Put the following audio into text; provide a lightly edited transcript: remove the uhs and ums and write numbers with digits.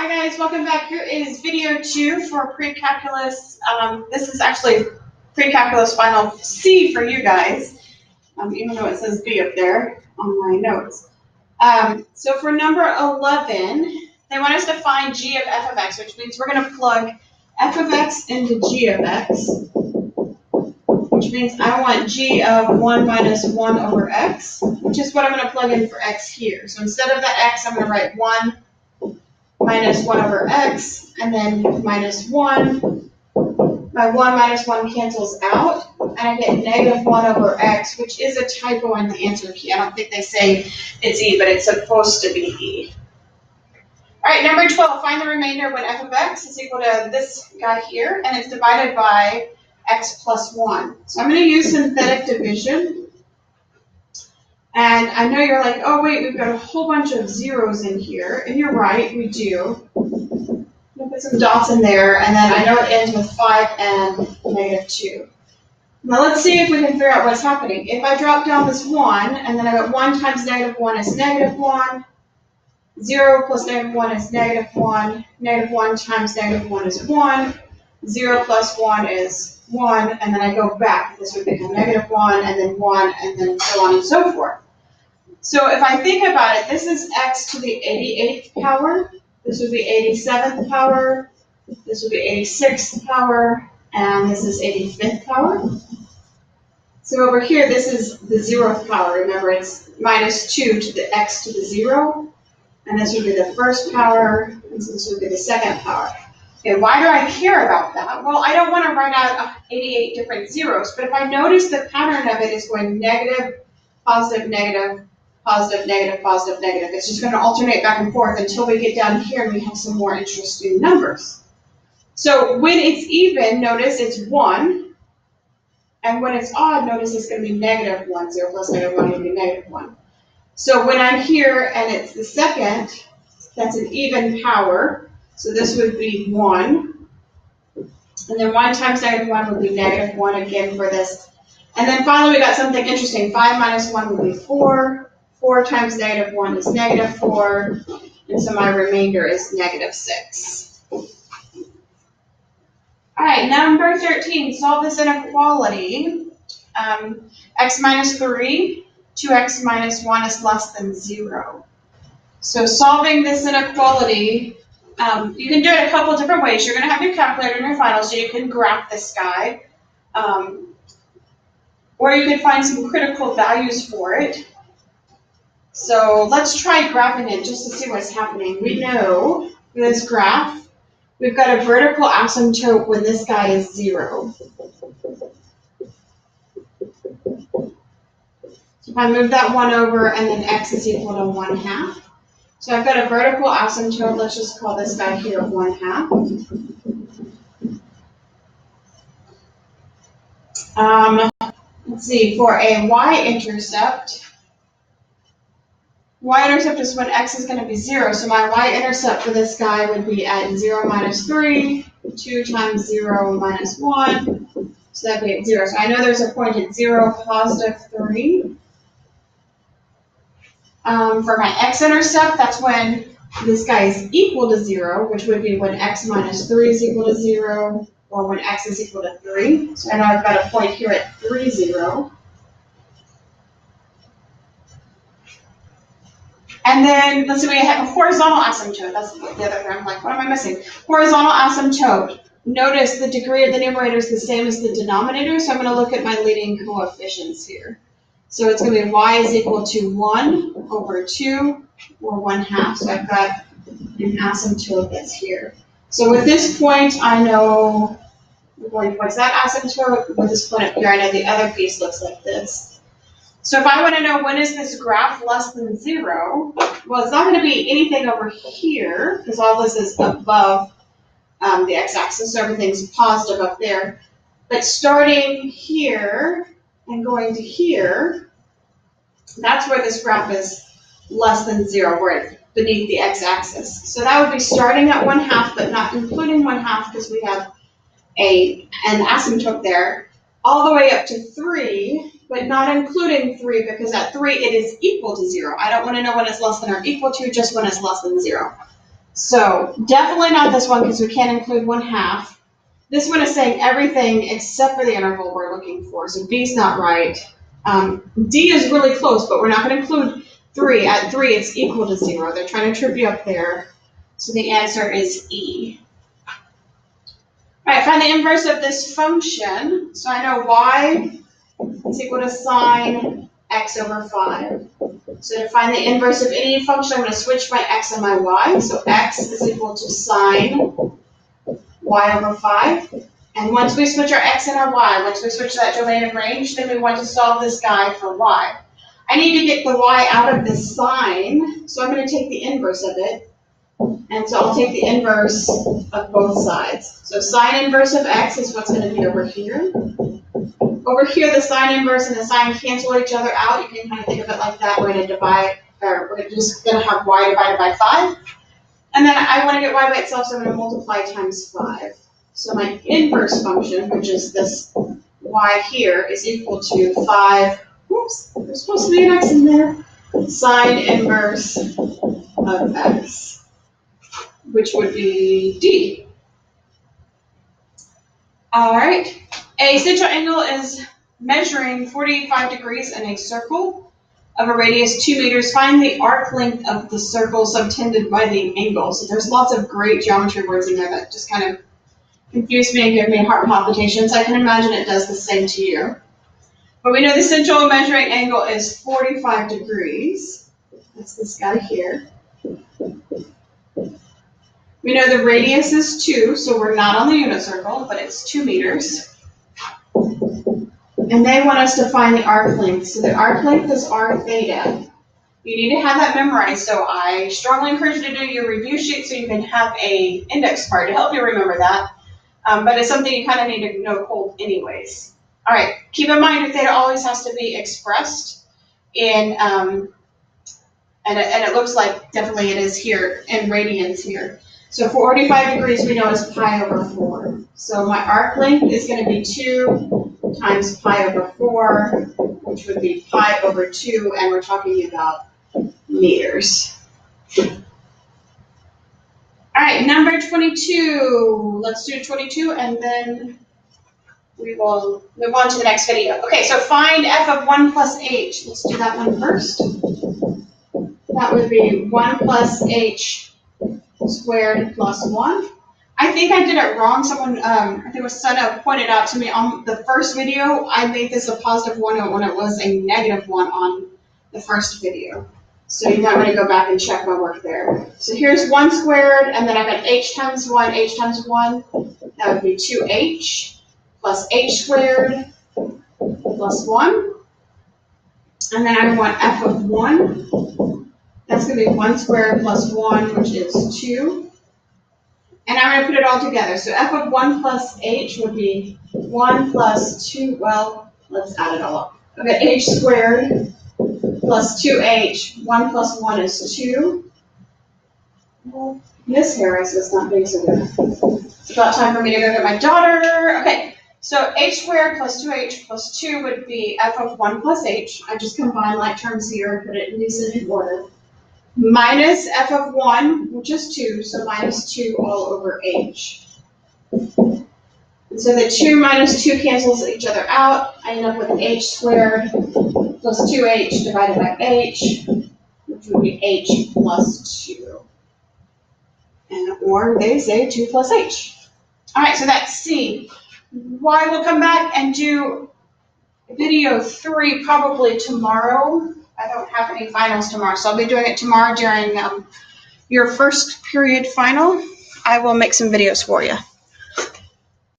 Hi guys, welcome back. Here is video 2 for pre-calculus. This is actually pre-calculus final C for you guys, even though it says B up there on my notes. So for number 11, they want us to find g of f of x, which means we're going to plug f of x into g of x, which means I want g of 1 minus 1 over x, which is what I'm going to plug in for x here. So instead of that x, I'm going to write 1 minus 1 over x, and then minus 1. My 1 minus 1 cancels out, and I get negative 1 over x, which is a typo in the answer key. I don't think they say it's e, but it's supposed to be e. All right, number 12, find the remainder when f of x is equal to this guy here, and it's divided by x plus 1. So I'm going to use synthetic division. And I know you're like, oh wait, we've got a whole bunch of zeros in here. And you're right, we do. We'll put some dots in there, and then I know it ends with 5 and negative 2. Now let's see if we can figure out what's happening. If I drop down this 1, and then I got 1 times negative 1 is negative 1. 0 plus negative 1 is negative 1. Negative 1 times negative 1 is 1. 0 plus 1 is 1, and then I go back. This would become negative 1, and then 1, and then so on and so forth. So if I think about it, this is x to the 88th power, this would be 87th power, this would be 86th power, and this is 85th power. So over here, this is the 0th power. Remember, it's minus 2 to the x to the 0, and this would be the first power, and this would be the second power. Okay, why do I care about that? Well, I don't want to write out 88 different zeros, but if I notice the pattern of it is going negative, positive, negative, positive, negative, positive, negative. It's just going to alternate back and forth until we get down here and we have some more interesting numbers. So when it's even, notice it's 1. And when it's odd, notice it's going to be negative 1. 0 plus negative 1 would be negative 1. So when I'm here and it's the second, that's an even power. So this would be 1. And then 1 times negative 1 would be negative 1 again for this. And then finally we got something interesting. 5 minus 1 would be 4. 4 times negative 1 is negative 4, and so my remainder is negative 6. All right, number 13, solve this inequality. X minus 3, 2x minus 1 is less than 0. So solving this inequality, you can do it a couple different ways. You're going to have your calculator in your final, so you can graph this guy. Or you can find some critical values for it. So let's try graphing it just to see what's happening. We know for this graph, we've got a vertical asymptote when this guy is 0. So if I move that 1 over and then x is equal to 1/2. So I've got a vertical asymptote, let's just call this guy here 1/2. Let's see, for a y-intercept, y-intercept is when x is going to be 0, so my y-intercept for this guy would be at 0 minus 3, 2 times 0 minus 1, so that'd be at 0. So I know there's a point at 0, positive 3. For my x-intercept, that's when this guy is equal to 0, which would be when x minus 3 is equal to 0, or when x is equal to 3. So I know I've got a point here at 3, 0. And then, let's see, we have a horizontal asymptote. That's the other thing. I'm like, what am I missing? Horizontal asymptote. Notice the degree of the numerator is the same as the denominator, so I'm going to look at my leading coefficients here. So it's going to be y is equal to 1 over 2, or 1/2. So I've got an asymptote that's here. So with this point, I know we're going towards that asymptote. With this point up here, I know the other piece looks like this. So if I want to know when is this graph less than 0, well, it's not going to be anything over here, because all this is above the x-axis, so everything's positive up there. But starting here and going to here, that's where this graph is less than 0, where it's beneath the x-axis. So that would be starting at 1/2, but not including 1/2, because we have an asymptote there, all the way up to 3, but not including 3, because at 3 it is equal to 0. I don't want to know when it's less than or equal to, just when it's less than 0. So definitely not this one because we can't include 1/2. This one is saying everything except for the interval we're looking for. So B is not right. D is really close, but we're not going to include 3. At 3, it's equal to 0. They're trying to trip you up there. So the answer is E. All right, find the inverse of this function. So I know y is equal to sine x over 5. So to find the inverse of any function, I'm going to switch my x and my y. So x is equal to sine y over 5. And once we switch our x and our y, once we switch that domain and range, then we want to solve this guy for y. I need to get the y out of this sine, so I'm going to take the inverse of it. And so I'll take the inverse of both sides. So sine inverse of x is what's going to be over here. Over here, the sine inverse and the sine cancel each other out. You can kind of think of it like that. We're going to divide, or we're just going to have y divided by 5. And then I want to get y by itself, so I'm going to multiply times 5. So my inverse function, which is this y here, is equal to 5. Whoops, there's supposed to be an x in there. Sine inverse of x, which would be D. All right. A central angle is measuring 45 degrees in a circle of a radius 2 meters. Find the arc length of the circle subtended by the angle. So there's lots of great geometry words in there that just kind of confuse me and give me heart palpitations. I can imagine it does the same to you. But we know the central measuring angle is 45 degrees. That's this guy here. We know the radius is 2, so we're not on the unit circle, but it's 2 meters. And they want us to find the arc length. So the arc length is r theta. You need to have that memorized, so I strongly encourage you to do your review sheet so you can have a index card to help you remember that. But it's something you kind of need to know cold anyways. All right, keep in mind theta always has to be expressed in, and it looks like definitely it is here in radians here. So 45 degrees we know is pi over 4. So my arc length is going to be 2 times pi over 4, which would be pi over 2, and we're talking about meters. All right, number 22. Let's do 22, and then we will move on to the next video. Okay, so find f of 1 plus h. Let's do that one first. That would be 1 plus h squared plus 1. I think I did it wrong. Someone, I think it was Sana, pointed out to me on the first video, I made this a positive 1 when it was a negative 1 on the first video. So you might want to go back and check my work there. So here's 1 squared, and then I've got h times 1, that would be 2h plus h squared plus 1. And then I want f of 1. That's going to be 1 squared plus 1, which is 2. And I'm going to put it all together. So f of 1 plus h would be 1 plus 2, well, let's add it all up. I've got h squared plus 2h. 1 plus 1 is 2. Well, this hair is not being so good. It's about time for me to go get my daughter. Okay, so h squared plus 2h plus 2 would be f of 1 plus h. I just combine like terms here and put it in descending order. Minus f of 1, which is 2, so minus 2 all over h. And so the 2 minus 2 cancels each other out. I end up with h squared plus 2h divided by h, which would be h plus 2. And or they say 2 plus h. All right, so that's C. Y will come back and do video 3 probably tomorrow. I don't have any finals tomorrow, so I'll be doing it tomorrow during your first period final. I will make some videos for you.